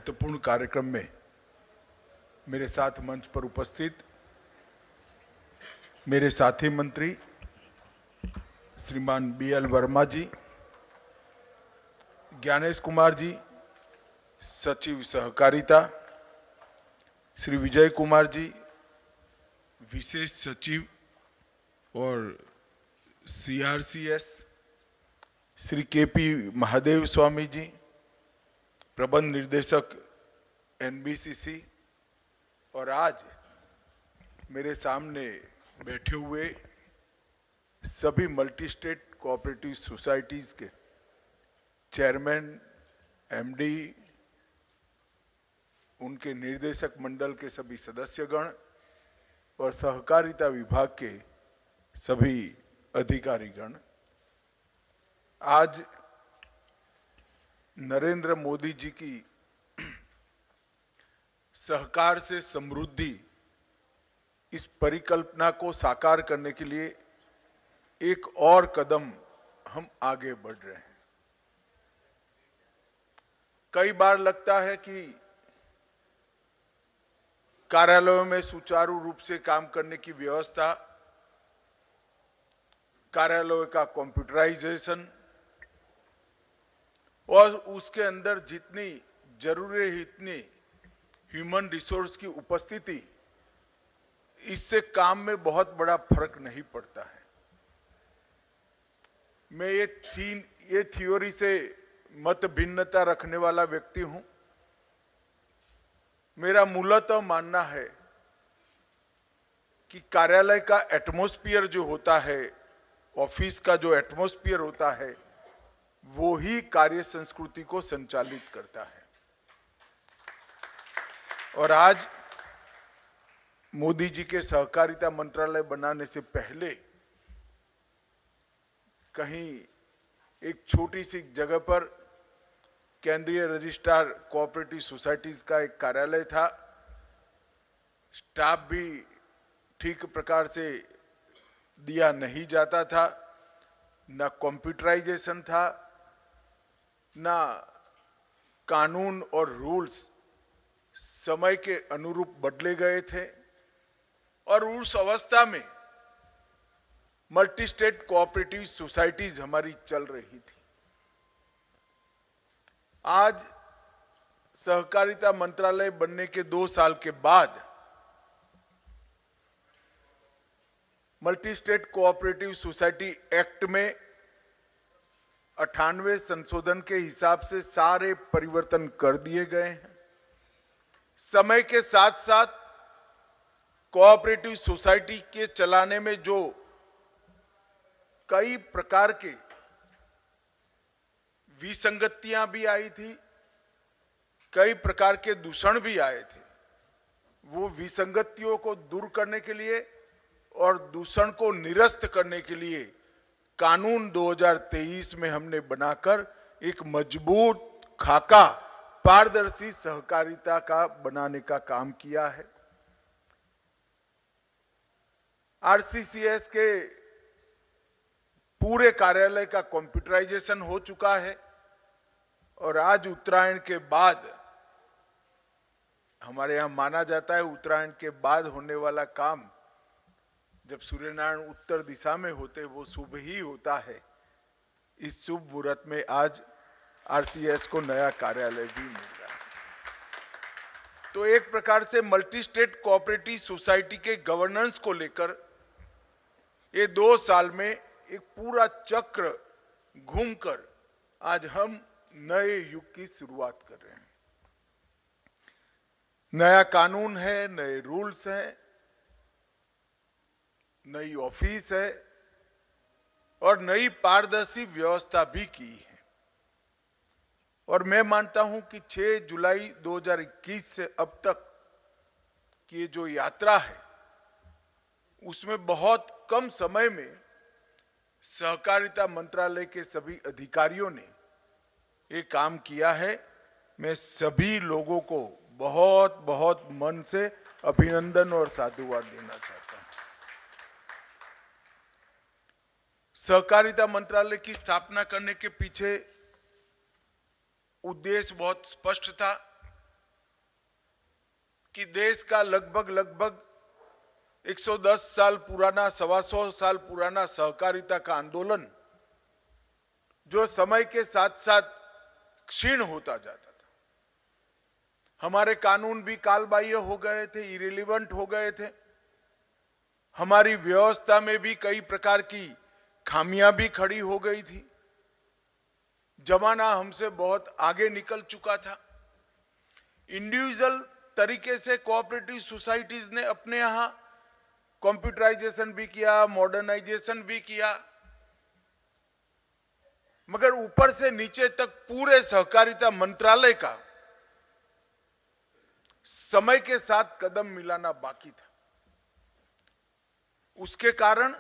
महत्वपूर्ण कार्यक्रम में मेरे साथ मंच पर उपस्थित मेरे साथी मंत्री श्रीमान BL वर्मा जी, ज्ञानेश कुमार जी सचिव सहकारिता, श्री विजय कुमार जी विशेष सचिव और CRCS, श्री KP महादेव स्वामी जी प्रबंध निर्देशक NBCC, और आज मेरे सामने बैठे हुए सभी मल्टी स्टेट कोऑपरेटिव सोसाइटीज के चेयरमैन, MD, उनके निर्देशक मंडल के सभी सदस्यगण और सहकारिता विभाग के सभी अधिकारीगण, आज नरेंद्र मोदी जी की सहकार से समृद्धि इस परिकल्पना को साकार करने के लिए एक और कदम हम आगे बढ़ रहे हैं। कई बार लगता है कि कार्यालयों में सुचारू रूप से काम करने की व्यवस्था, कार्यालयों का कंप्यूटराइजेशन और उसके अंदर जितनी जरूरी है इतनी ह्यूमन रिसोर्स की उपस्थिति, इससे काम में बहुत बड़ा फर्क नहीं पड़ता है। मैं ये थ्योरी से मत भिन्नता रखने वाला व्यक्ति हूं। मेरा मूलतः मानना है कि कार्यालय का एटमॉस्फेयर जो होता है, ऑफिस का जो एटमॉस्फेयर होता है, वो ही कार्य संस्कृति को संचालित करता है। और आज मोदी जी के सहकारिता मंत्रालय बनाने से पहले कहीं एक छोटी सी जगह पर केंद्रीय रजिस्ट्रार कोऑपरेटिव सोसाइटीज का एक कार्यालय था। स्टाफ भी ठीक प्रकार से दिया नहीं जाता था, ना कंप्यूटराइजेशन था, ना कानून और रूल्स समय के अनुरूप बदले गए थे, और उस अवस्था में मल्टी स्टेट कोऑपरेटिव सोसाइटीज हमारी चल रही थी। आज सहकारिता मंत्रालय बनने के 2 साल के बाद multi state cooperative society act में 98वें संशोधन के हिसाब से सारे परिवर्तन कर दिए गए हैं। समय के साथ साथ कोऑपरेटिव सोसाइटी के चलाने में जो कई प्रकार के विसंगतियां भी आई थी, कई प्रकार के दूषण भी आए थे, वो विसंगतियों को दूर करने के लिए और दूषण को निरस्त करने के लिए कानून 2023 में हमने बनाकर एक मजबूत खाका पारदर्शी सहकारिता का बनाने का काम किया है। RCCS के पूरे कार्यालय का कंप्यूटराइजेशन हो चुका है, और आज उत्तरायण के बाद, हमारे यहां माना जाता है उत्तरायण के बाद होने वाला काम जब सूर्यनारायण उत्तर दिशा में होते वो शुभ ही होता है। इस शुभ मुहूर्त में आज RCS को नया कार्यालय भी मिल रहा है। तो एक प्रकार से मल्टी स्टेट कोऑपरेटिव सोसाइटी के गवर्नेंस को लेकर ये 2 साल में एक पूरा चक्र घूमकर आज हम नए युग की शुरुआत कर रहे हैं। नया कानून है, नए रूल्स हैं, नई ऑफिस है और नई पारदर्शी व्यवस्था भी की है। और मैं मानता हूं कि 6 जुलाई 2021 से अब तक की ये जो यात्रा है, उसमें बहुत कम समय में सहकारिता मंत्रालय के सभी अधिकारियों ने ये काम किया है। मैं सभी लोगों को बहुत बहुत मन से अभिनंदन और साधुवाद देना चाहता हूं। सहकारिता मंत्रालय की स्थापना करने के पीछे उद्देश्य बहुत स्पष्ट था। कि देश का लगभग 110 साल पुराना, 125 साल पुराना सहकारिता का आंदोलन जो समय के साथ साथ क्षीण होता जाता था। हमारे कानून भी कालबाह्य हो गए थे, इरेलीवेंट हो गए थे। हमारी व्यवस्था में भी कई प्रकार की खामियां भी खड़ी हो गई थी। जमाना हमसे बहुत आगे निकल चुका था। इंडिविजुअल तरीके से कोऑपरेटिव सोसाइटीज ने अपने यहां कंप्यूटराइजेशन भी किया, मॉडर्नाइजेशन भी किया, मगर ऊपर से नीचे तक पूरे सहकारिता मंत्रालय का समय के साथ कदम मिलाना बाकी था। उसके कारण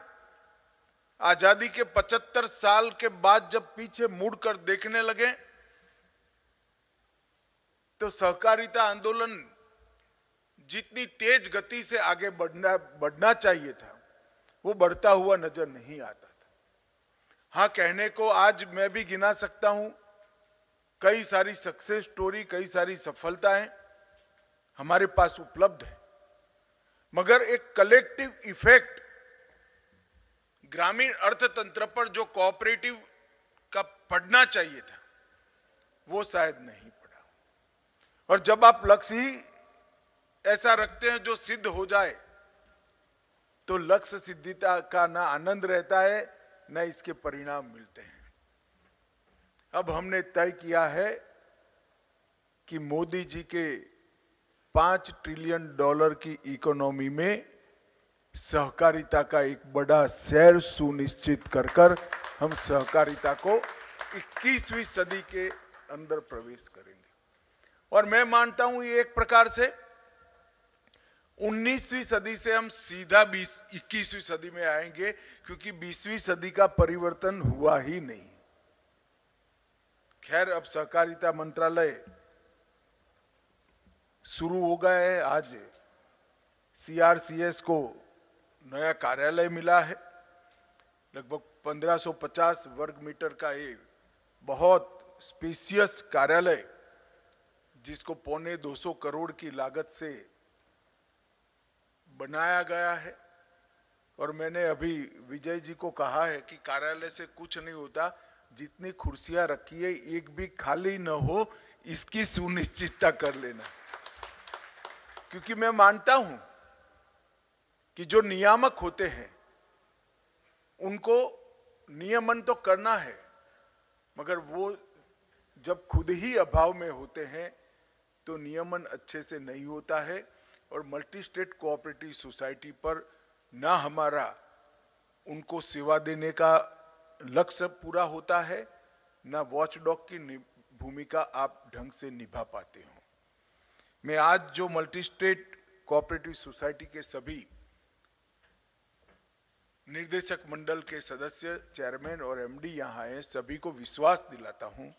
आजादी के 75 साल के बाद जब पीछे मुड़कर देखने लगे तो सहकारिता आंदोलन जितनी तेज गति से आगे बढ़ना चाहिए था वो बढ़ता हुआ नजर नहीं आता था। हां, कहने को आज मैं भी गिना सकता हूं कई सारी सक्सेस स्टोरी, कई सारी सफलताएं हमारे पास उपलब्ध है, मगर एक कलेक्टिव इफेक्ट ग्रामीण अर्थतंत्र पर जो कोऑपरेटिव का पड़ना चाहिए था वो शायद नहीं पड़ा। और जब आप लक्ष्य ही ऐसा रखते हैं जो सिद्ध हो जाए तो लक्ष्य सिद्धिता का ना आनंद रहता है ना इसके परिणाम मिलते हैं। अब हमने तय किया है कि मोदी जी के $5 ट्रिलियन की इकोनॉमी में सहकारिता का एक बड़ा शेयर सुनिश्चित कर हम सहकारिता को 21वीं सदी के अंदर प्रवेश करेंगे। और मैं मानता हूं ये एक प्रकार से 19वीं सदी से हम सीधा 21वीं सदी में आएंगे, क्योंकि 20वीं सदी का परिवर्तन हुआ ही नहीं। खैर, अब सहकारिता मंत्रालय शुरू हो गया है। आज सीआरसीएस को नया कार्यालय मिला है, लगभग 1550 वर्ग मीटर का एक बहुत स्पेशियस कार्यालय, जिसको 225 करोड़ की लागत से बनाया गया है। और मैंने अभी विजय जी को कहा है कि कार्यालय से कुछ नहीं होता, जितनी कुर्सियां रखी है एक भी खाली न हो, इसकी सुनिश्चितता कर लेना। क्योंकि मैं मानता हूं कि जो नियामक होते हैं उनको नियमन तो करना है, मगर वो जब खुद ही अभाव में होते हैं तो नियमन अच्छे से नहीं होता है। और मल्टी स्टेट कोऑपरेटिव सोसाइटी पर ना हमारा उनको सेवा देने का लक्ष्य पूरा होता है, ना वॉचडॉग की भूमिका आप ढंग से निभा पाते हो। मैं आज जो मल्टी स्टेट कोऑपरेटिव सोसाइटी के सभी निर्देशक मंडल के सदस्य, चेयरमैन और एमडी यहां हैं, सभी को विश्वास दिलाता हूं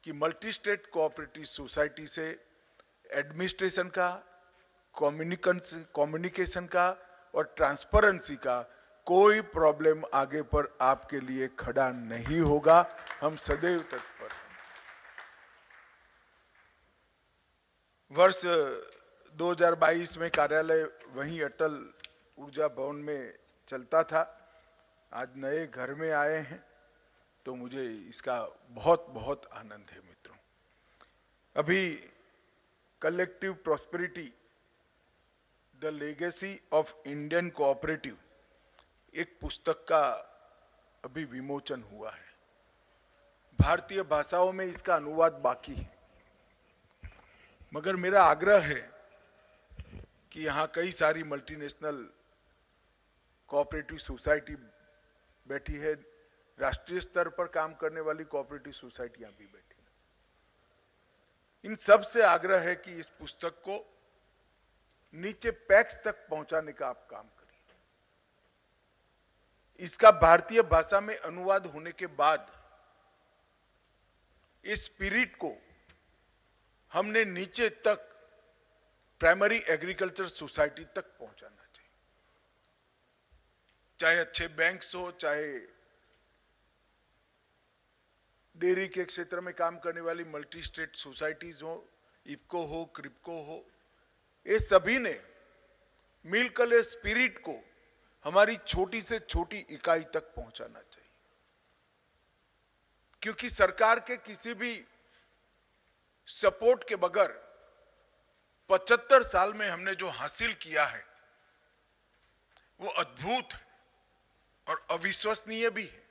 कि मल्टी स्टेट कोऑपरेटिव सोसाइटी से एडमिनिस्ट्रेशन का, कम्युनिकेशन का और ट्रांसपेरेंसी का कोई प्रॉब्लम आगे पर आपके लिए खड़ा नहीं होगा। हम सदैव तत्पर हैं। वर्ष 2022 में कार्यालय वहीं अटल ऊर्जा भवन में चलता था। आज नए घर में आए हैं तो मुझे इसका बहुत बहुत आनंद है। मित्रों, अभी collective prosperity the legacy of Indian cooperative एक पुस्तक का अभी विमोचन हुआ है। भारतीय भाषाओं में इसका अनुवाद बाकी है, मगर मेरा आग्रह है कि यहां कई सारी मल्टीनेशनल कोऑपरेटिव सोसाइटी बैठी है, राष्ट्रीय स्तर पर काम करने वाली कोऑपरेटिव सोसाइटियां भी बैठी हैं। इन सब से आग्रह है कि इस पुस्तक को नीचे पैक्स तक पहुंचाने का आप काम करिए। इसका भारतीय भाषा में अनुवाद होने के बाद इस स्पिरिट को हमने नीचे तक प्राइमरी एग्रीकल्चर सोसाइटी तक पहुंचाना चाहिए। चाहे अच्छे बैंक्स हो, चाहे डेयरी के क्षेत्र में काम करने वाली मल्टी स्टेट सोसाइटीज हो, इफको हो, क्रिप्को हो, ये सभी ने मिलकर इस स्पिरिट को हमारी छोटी से छोटी इकाई तक पहुंचाना चाहिए, क्योंकि सरकार के किसी भी सपोर्ट के बगैर 75 साल में हमने जो हासिल किया है वो अद्भुत है और अविश्वसनीय भी है।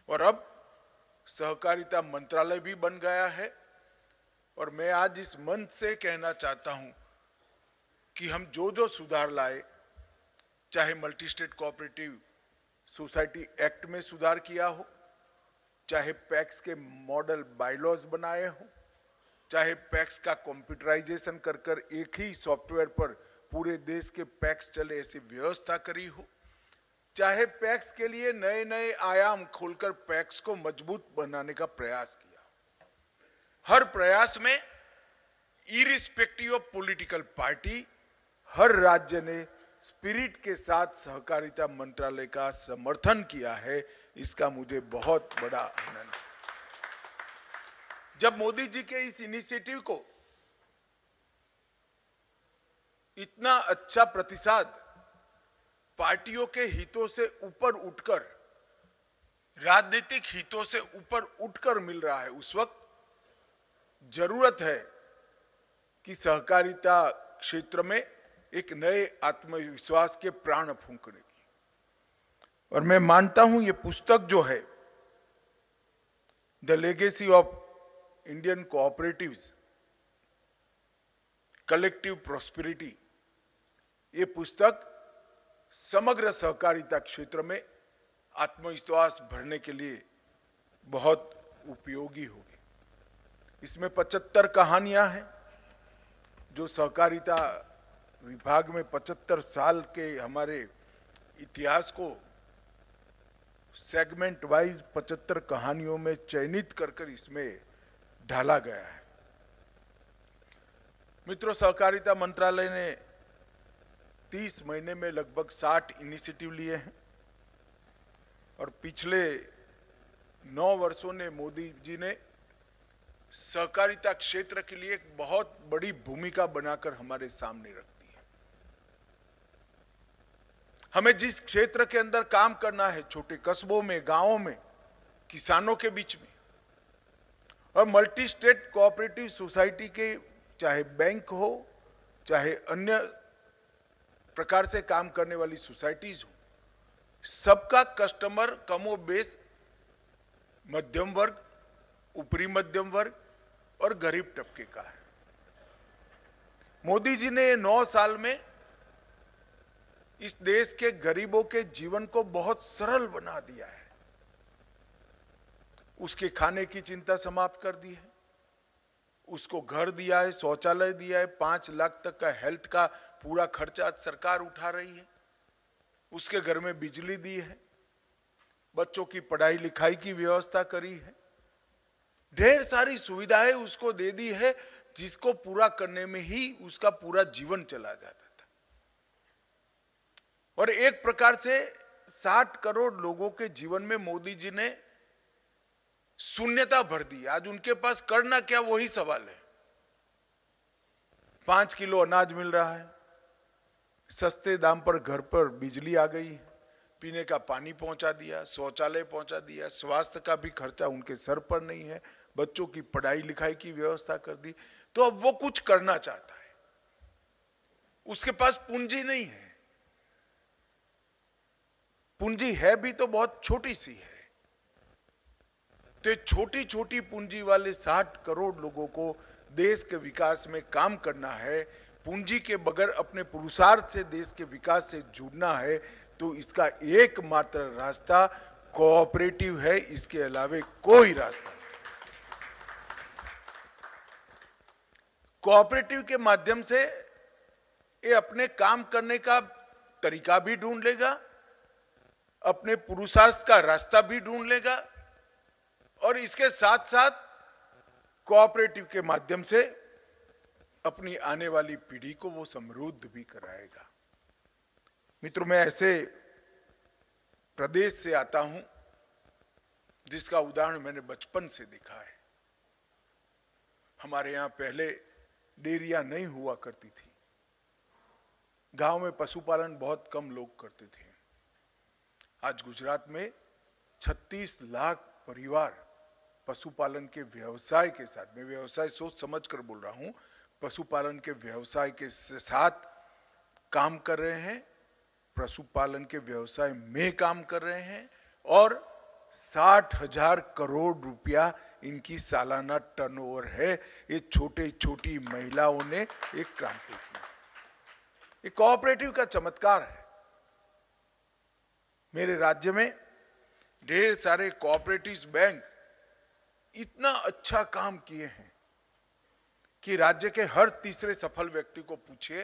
और अब सहकारिता मंत्रालय भी बन गया है और मैं आज इस मंच से कहना चाहता हूं कि हम जो जो सुधार लाए, चाहे multi state cooperative society act में सुधार किया हो, चाहे पैक्स के मॉडल बायलॉज बनाए हो, चाहे पैक्स का कंप्यूटराइजेशन कर कर एक ही सॉफ्टवेयर पर पूरे देश के पैक्स चले ऐसी व्यवस्था करी हो, चाहे पैक्स के लिए नए नए आयाम खोलकर पैक्स को मजबूत बनाने का प्रयास किया। हर प्रयास में इरिस्पेक्टिव ऑफ पॉलिटिकल पार्टी हर राज्य ने स्पिरिट के साथ सहकारिता मंत्रालय का समर्थन किया है। इसका मुझे बहुत बड़ा आनंद है। जब मोदी जी के इस इनिशिएटिव को इतना अच्छा प्रतिसाद पार्टियों के हितों से ऊपर उठकर, राजनीतिक हितों से ऊपर उठकर मिल रहा है, उस वक्त जरूरत है कि सहकारिता क्षेत्र में एक नए आत्मविश्वास के प्राण फूंकने की। और मैं मानता हूं ये पुस्तक जो है the legacy of Indian cooperatives collective prosperity, ये पुस्तक समग्र सहकारिता क्षेत्र में आत्मविश्वास भरने के लिए बहुत उपयोगी होगी। इसमें 75 कहानियां हैं जो सहकारिता विभाग में 75 साल के हमारे इतिहास को सेगमेंट वाइज 75 कहानियों में चयनित कर इसमें ढाला गया है। मित्रों, सहकारिता मंत्रालय ने 30 महीने में लगभग 60 इनिशिएटिव लिए हैं और पिछले 9 वर्षों ने मोदी जी ने सहकारिता क्षेत्र के लिए एक बहुत बड़ी भूमिका बनाकर हमारे सामने रख दी है। हमें जिस क्षेत्र के अंदर काम करना है, छोटे कस्बों में, गांवों में, किसानों के बीच में, और मल्टी स्टेट कोऑपरेटिव सोसाइटी के चाहे बैंक हो, चाहे अन्य प्रकार से काम करने वाली सोसाइटीज हो, सबका कस्टमर कमोबेश मध्यम वर्ग, ऊपरी मध्यम वर्ग और गरीब तबके का है। मोदी जी ने 9 साल में इस देश के गरीबों के जीवन को बहुत सरल बना दिया है। उसके खाने की चिंता समाप्त कर दी है, उसको घर दिया है, शौचालय दिया है, 5 लाख तक का हेल्थ का पूरा खर्चा आज सरकार उठा रही है, उसके घर में बिजली दी है, बच्चों की पढ़ाई लिखाई की व्यवस्था करी है, ढेर सारी सुविधाएं उसको दे दी है, जिसको पूरा करने में ही उसका पूरा जीवन चला जाता था। और एक प्रकार से 60 करोड़ लोगों के जीवन में मोदी जी ने शून्यता भर दी। आज उनके पास करना क्या, वही सवाल है। 5 किलो अनाज मिल रहा है, सस्ते दाम पर घर पर बिजली आ गई है, पीने का पानी पहुंचा दिया, शौचालय पहुंचा दिया, स्वास्थ्य का भी खर्चा उनके सर पर नहीं है, बच्चों की पढ़ाई लिखाई की व्यवस्था कर दी। तो अब वो कुछ करना चाहता है, उसके पास पूंजी नहीं है, पूंजी है भी तो बहुत छोटी सी है। तो छोटी छोटी पूंजी वाले 60 करोड़ लोगों को देश के विकास में काम करना है, पूंजी के बगैर अपने पुरुषार्थ से देश के विकास से जुड़ना है, तो इसका एकमात्र रास्ता कोऑपरेटिव है, इसके अलावे कोई रास्ता नहीं। कोऑपरेटिव के माध्यम से ये अपने काम करने का तरीका भी ढूंढ लेगा, अपने पुरुषार्थ का रास्ता भी ढूंढ लेगा, और इसके साथ साथ कोऑपरेटिव के माध्यम से अपनी आने वाली पीढ़ी को वो समृद्ध भी कराएगा। मित्रों, मैं ऐसे प्रदेश से आता हूं जिसका उदाहरण मैंने बचपन से देखा है। हमारे यहां पहले डेयरियां नहीं हुआ करती थी। गांव में पशुपालन बहुत कम लोग करते थे। आज गुजरात में 36 लाख परिवार पशुपालन के व्यवसाय के साथ, मैं व्यवसाय सोच समझ कर बोल रहा हूं, पशुपालन के व्यवसाय के साथ काम कर रहे हैं, पशुपालन के व्यवसाय में काम कर रहे हैं और 60,000 करोड़ रुपया इनकी सालाना टर्नओवर है। ये छोटी छोटी महिलाओं ने एक क्रांति की। ये कोऑपरेटिव का चमत्कार है। मेरे राज्य में ढेर सारे कोऑपरेटिव बैंक इतना अच्छा काम किए हैं कि राज्य के हर तीसरे सफल व्यक्ति को पूछिए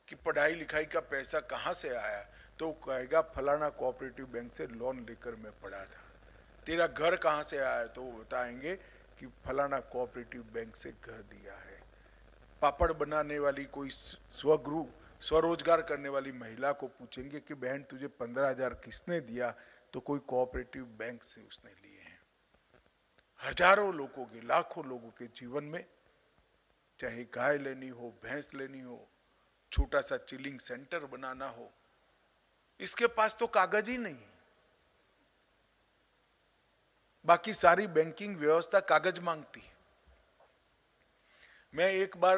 कि पढ़ाई लिखाई का पैसा कहां से आया, तो वो कहेगा फलाना कोऑपरेटिव बैंक से लोन लेकर मैं पढ़ा था। तेरा घर कहां से आया, तो वो बताएंगे कि फलाना कोऑपरेटिव बैंक से घर दिया है। पापड़ बनाने वाली कोई स्वरोजगार करने वाली महिला को पूछेंगे कि बहन तुझे 15,000 किसने दिया, तो कोई कोऑपरेटिव बैंक से उसने लिए हैं। हजारों लोगों के, लाखों लोगों के जीवन में, चाहे गाय लेनी हो, भैंस लेनी हो, छोटा सा चिलिंग सेंटर बनाना हो, इसके पास तो कागज ही नहीं है। बाकी सारी बैंकिंग व्यवस्था कागज मांगती है। मैं एक बार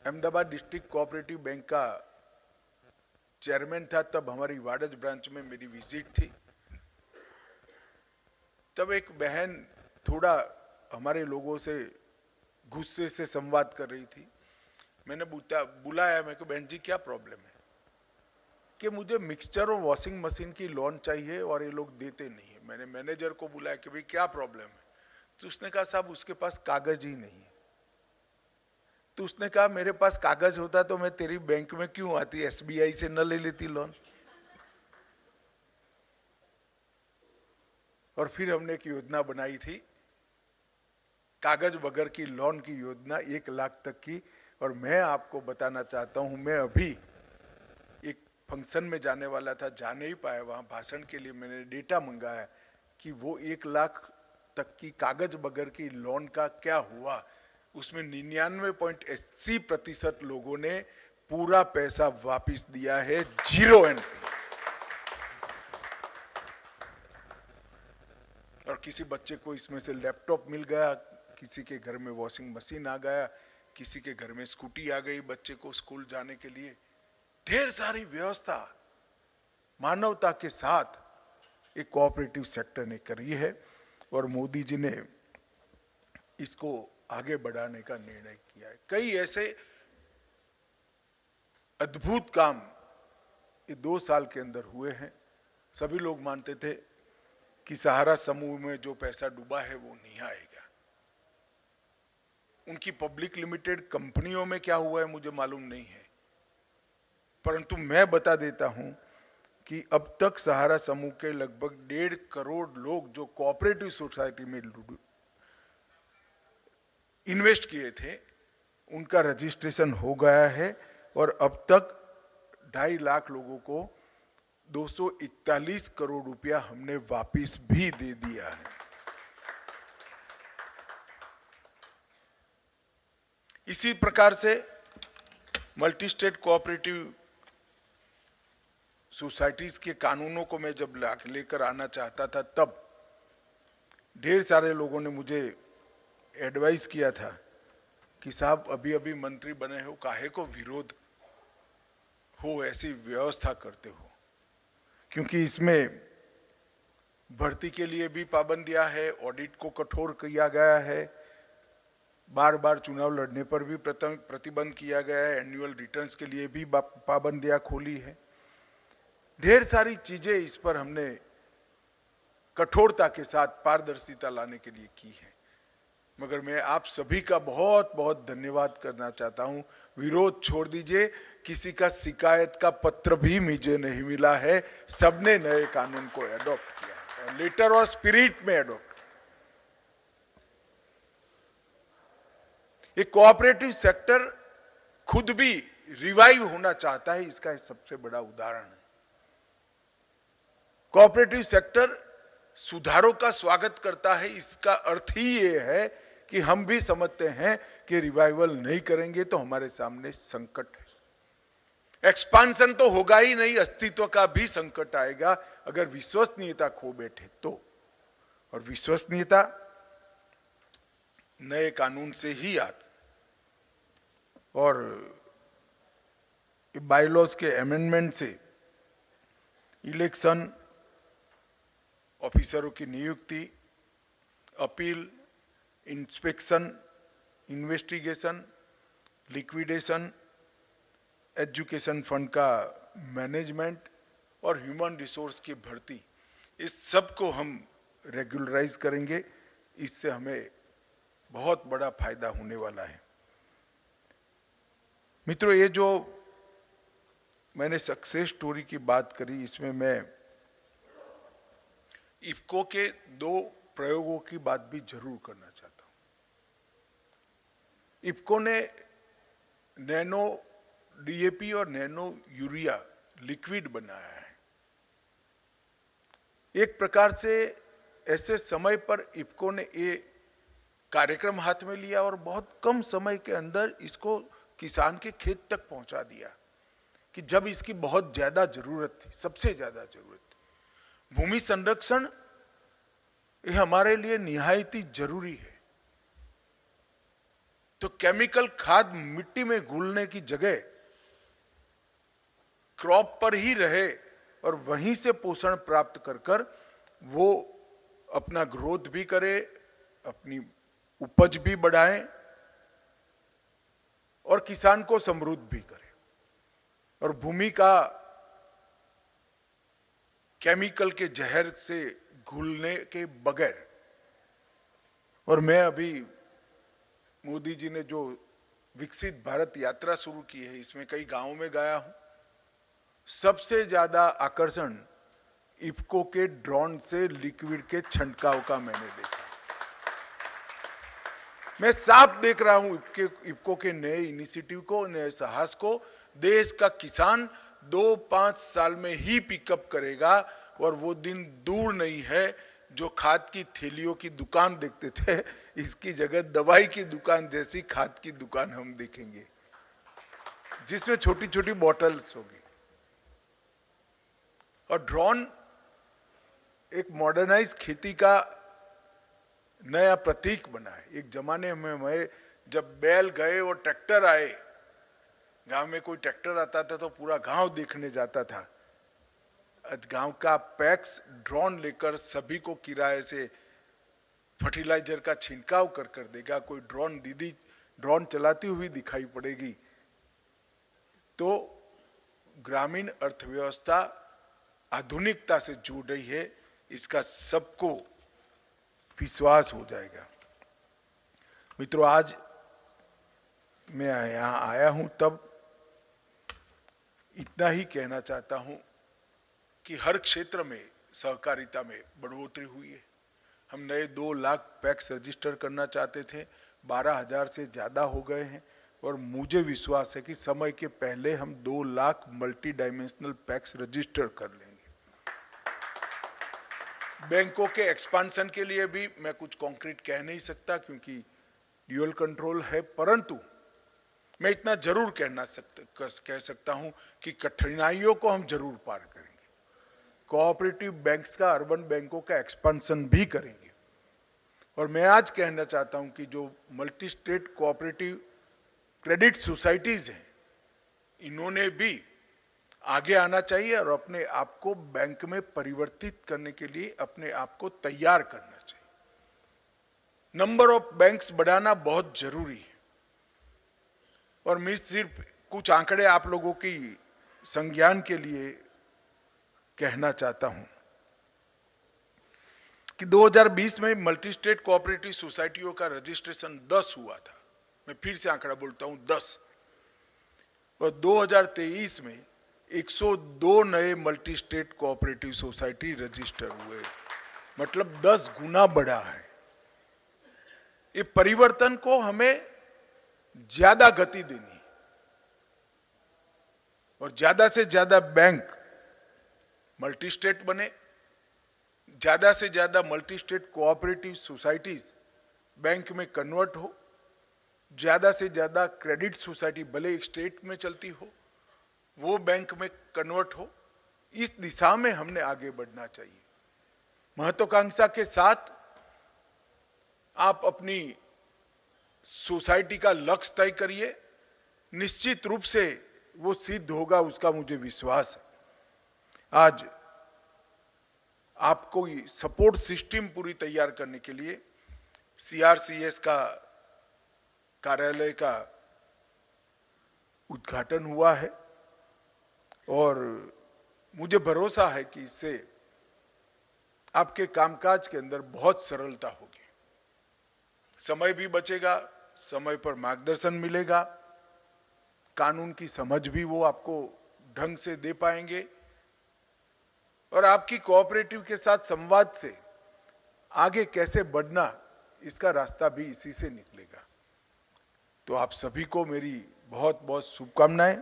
अहमदाबाद डिस्ट्रिक्ट कोऑपरेटिव बैंक का चेयरमैन था, तब हमारी वाडज ब्रांच में मेरी विजिट थी। तब एक बहन थोड़ा हमारे लोगों से गुस्से से संवाद कर रही थी। मैंने बुलाया, मैं कहा बहन जी क्या प्रॉब्लम है, कि मुझे मिक्सचर और वॉशिंग मशीन की लोन चाहिए और ये लोग देते नहीं है। मैंने मैनेजर को बुलाया कि भाई क्या प्रॉब्लम है, तो उसने कहा साहब उसके पास कागज ही नहीं है। तो उसने कहा मेरे पास कागज होता तो मैं तेरी बैंक में क्यों आती, एसबीआई से न ले लेती लोन। और फिर हमने एक योजना बनाई थी, कागज बगैर की लोन की योजना, 1 लाख तक की। और मैं आपको बताना चाहता हूं, मैं अभी एक फंक्शन में जाने वाला था, जा नहीं पाया वहां भाषण के लिए। मैंने डेटा मंगाया कि वो 1 लाख तक की कागज बगैर की लोन का क्या हुआ। उसमें 99.80% लोगों ने पूरा पैसा वापस दिया है, 0 एंट्री। और किसी बच्चे को इसमें से लैपटॉप मिल गया, किसी के घर में वॉशिंग मशीन आ गया, किसी के घर में स्कूटी आ गई बच्चे को स्कूल जाने के लिए। ढेर सारी व्यवस्था मानवता के साथ एक कोऑपरेटिव सेक्टर ने करी है और मोदी जी ने इसको आगे बढ़ाने का निर्णय किया है। कई ऐसे अद्भुत काम ये 2 साल के अंदर हुए हैं। सभी लोग मानते थे कि सहारा समूह में जो पैसा डूबा है वो नहीं आएगा। उनकी पब्लिक लिमिटेड कंपनियों में क्या हुआ है मुझे मालूम नहीं है, परंतु मैं बता देता हूं कि अब तक सहारा समूह के लगभग 1.5 करोड़ लोग जो कोऑपरेटिव सोसाइटी में इन्वेस्ट किए थे, उनका रजिस्ट्रेशन हो गया है और अब तक 2.5 लाख लोगों को 241 करोड़ रुपया हमने वापस भी दे दिया है। इसी प्रकार से मल्टी स्टेट कोऑपरेटिव सोसाइटीज के कानूनों को मैं जब लेकर आना चाहता था, तब ढेर सारे लोगों ने मुझे एडवाइस किया था कि साहब अभी अभी मंत्री बने हो, काहे को विरोध हो ऐसी व्यवस्था करते हो, क्योंकि इसमें भर्ती के लिए भी पाबंदियां है, ऑडिट को कठोर किया गया है, बार बार चुनाव लड़ने पर भी प्रतिबंध किया गया है, एनुअल रिटर्न्स के लिए भी पाबंदियां खोली है। ढेर सारी चीजें इस पर हमने कठोरता के साथ पारदर्शिता लाने के लिए की है। मगर मैं आप सभी का बहुत बहुत धन्यवाद करना चाहता हूं। विरोध छोड़ दीजिए, किसी का शिकायत का पत्र भी मुझे नहीं मिला है। सबने नए कानून को एडॉप्ट किया है, लेटर और स्पिरिट में एडॉप्ट। ये कोऑपरेटिव सेक्टर खुद भी रिवाइव होना चाहता है, इसका सबसे बड़ा उदाहरण है। कोऑपरेटिव सेक्टर सुधारों का स्वागत करता है। इसका अर्थ ही ये है कि हम भी समझते हैं कि रिवाइवल नहीं करेंगे तो हमारे सामने संकट है। एक्सपांशन तो होगा ही नहीं, अस्तित्व का भी संकट आएगा अगर विश्वसनीयता खो बैठे तो। और विश्वसनीयता नए कानून से ही आती, और बायलॉज के अमेंडमेंट से इलेक्शन, ऑफिसरों की नियुक्ति, appeal, inspection, investigation, liquidation, education fund का मैनेजमेंट और ह्यूमन रिसोर्स की भर्ती, इस सब को हम रेगुलराइज करेंगे। इससे हमें बहुत बड़ा फायदा होने वाला है। मित्रों, ये जो मैंने सक्सेस स्टोरी की बात करी, इसमें मैं इफ्को के 2 प्रयोगों की बात भी जरूर करना चाहता हूं। इफ्को ने नैनो डीएपी और नैनो यूरिया लिक्विड बनाया है। एक प्रकार से ऐसे समय पर इफ्को ने ये कार्यक्रम हाथ में लिया और बहुत कम समय के अंदर इसको किसान के खेत तक पहुंचा दिया कि जब इसकी बहुत ज्यादा जरूरत थी, सबसे ज्यादा जरूरत थी। भूमि संरक्षण ये हमारे लिए निहायत ही जरूरी है। तो केमिकल खाद मिट्टी में घुलने की जगह क्रॉप पर ही रहे और वहीं से पोषण प्राप्त कर वो अपना ग्रोथ भी करे, अपनी उपज भी बढ़ाए और किसान को समृद्ध भी करे, और भूमि का केमिकल के जहर से घुलने के बगैर। और मैं अभी मोदी जी ने जो विकसित भारत यात्रा शुरू की है, इसमें कई गांवों में गया हूं। सबसे ज्यादा आकर्षण इफ्को के ड्रोन से लिक्विड के छंटकाव का मैंने देखा। मैं साफ देख रहा हूं इफ्को के नए इनिशिएटिव को, नए साहस को। देश का किसान 2-5 साल में ही पिकअप करेगा, और वो दिन दूर नहीं है जो खाद की थैलियों की दुकान देखते थे, इसकी जगह दवाई की दुकान जैसी खाद की दुकान हम देखेंगे, जिसमें छोटी छोटी बॉटल्स होगी। और ड्रोन एक मॉडर्नाइज खेती का नया प्रतीक बना है। एक जमाने में मैं जब बैल गए और ट्रैक्टर आए, गांव में कोई ट्रैक्टर आता था तो पूरा गांव देखने जाता था। आज गांव का पैक्स ड्रोन लेकर सभी को किराए से फर्टिलाइजर का छिड़काव कर देगा। कोई ड्रोन दीदी ड्रोन चलाती हुई दिखाई पड़ेगी। तो ग्रामीण अर्थव्यवस्था आधुनिकता से जुड़ रही है, इसका सबको विश्वास हो जाएगा। मित्रों, आज मैं यहां आया हूं तब इतना ही कहना चाहता हूं कि हर क्षेत्र में सहकारिता में बढ़ोतरी हुई है। हम नए 2 लाख पैक्स रजिस्टर करना चाहते थे, 12,000 से ज्यादा हो गए हैं, और मुझे विश्वास है कि समय के पहले हम 2 lakh multi dimensional PACS register कर लेंगे। बैंकों के एक्सपांशन के लिए भी मैं कुछ कॉन्क्रीट कह नहीं सकता क्योंकि ड्यूअल कंट्रोल है, परंतु मैं इतना जरूर कह सकता हूं कि कठिनाइयों को हम जरूर पार करेंगे। कोऑपरेटिव बैंक्स का, अर्बन बैंकों का एक्सपांशन भी करेंगे। और मैं आज कहना चाहता हूं कि जो multi state cooperative credit societies हैं, इन्होंने भी आगे आना चाहिए और अपने आप को बैंक में परिवर्तित करने के लिए अपने आप को तैयार करना चाहिए। नंबर ऑफ बैंक्स बढ़ाना बहुत जरूरी है। और मैं सिर्फ कुछ आंकड़े आप लोगों की संज्ञान के लिए कहना चाहता हूं कि 2020 में मल्टी स्टेट कोऑपरेटिव सोसाइटियों का रजिस्ट्रेशन 10 हुआ था। मैं फिर से आंकड़ा बोलता हूं, 10। और 2023 में 102 नए multi state cooperative society register हुए, मतलब 10 गुना बढ़ा है। ये परिवर्तन को हमें ज्यादा गति देनी और ज्यादा से ज्यादा बैंक मल्टी स्टेट बने, ज्यादा से ज्यादा multi state cooperative societies bank में कन्वर्ट हो, ज्यादा से ज्यादा क्रेडिट सोसाइटी भले एक स्टेट में चलती हो वो बैंक में कन्वर्ट हो, इस दिशा में हमने आगे बढ़ना चाहिए। महत्वाकांक्षा के साथ आप अपनी सोसाइटी का लक्ष्य तय करिए, निश्चित रूप से वो सिद्ध होगा, उसका मुझे विश्वास है। आज आपको सपोर्ट सिस्टम पूरी तैयार करने के लिए सीआरसीएस का कार्यालय का उद्घाटन हुआ है और मुझे भरोसा है कि इससे आपके कामकाज के अंदर बहुत सरलता होगी, समय भी बचेगा, समय पर मार्गदर्शन मिलेगा, कानून की समझ भी वो आपको ढंग से दे पाएंगे और आपकी कोऑपरेटिव के साथ संवाद से आगे कैसे बढ़ना इसका रास्ता भी इसी से निकलेगा। तो आप सभी को मेरी बहुत बहुत शुभकामनाएं,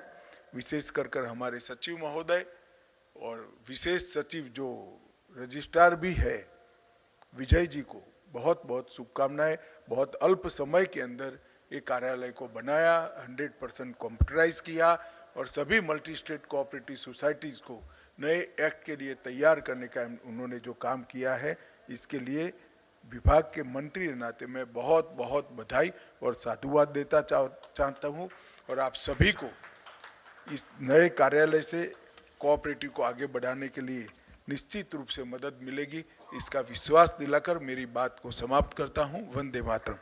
विशेष कर हमारे सचिव महोदय और विशेष सचिव जो रजिस्ट्रार भी है विजय जी को बहुत बहुत शुभकामनाएं। बहुत अल्प समय के अंदर ये कार्यालय को बनाया, 100% कंप्यूटराइज किया और सभी मल्टी स्टेट कोऑपरेटिव सोसाइटीज को नए एक्ट के लिए तैयार करने का उन्होंने जो काम किया है, इसके लिए विभाग के मंत्री के नाते मैं बहुत बहुत बधाई और साधुवाद देता चाहता हूं और आप सभी को इस नए कार्यालय से कोऑपरेटिव को आगे बढ़ाने के लिए निश्चित रूप से मदद मिलेगी, इसका विश्वास दिलाकर मेरी बात को समाप्त करता हूं। वंदे मातरम।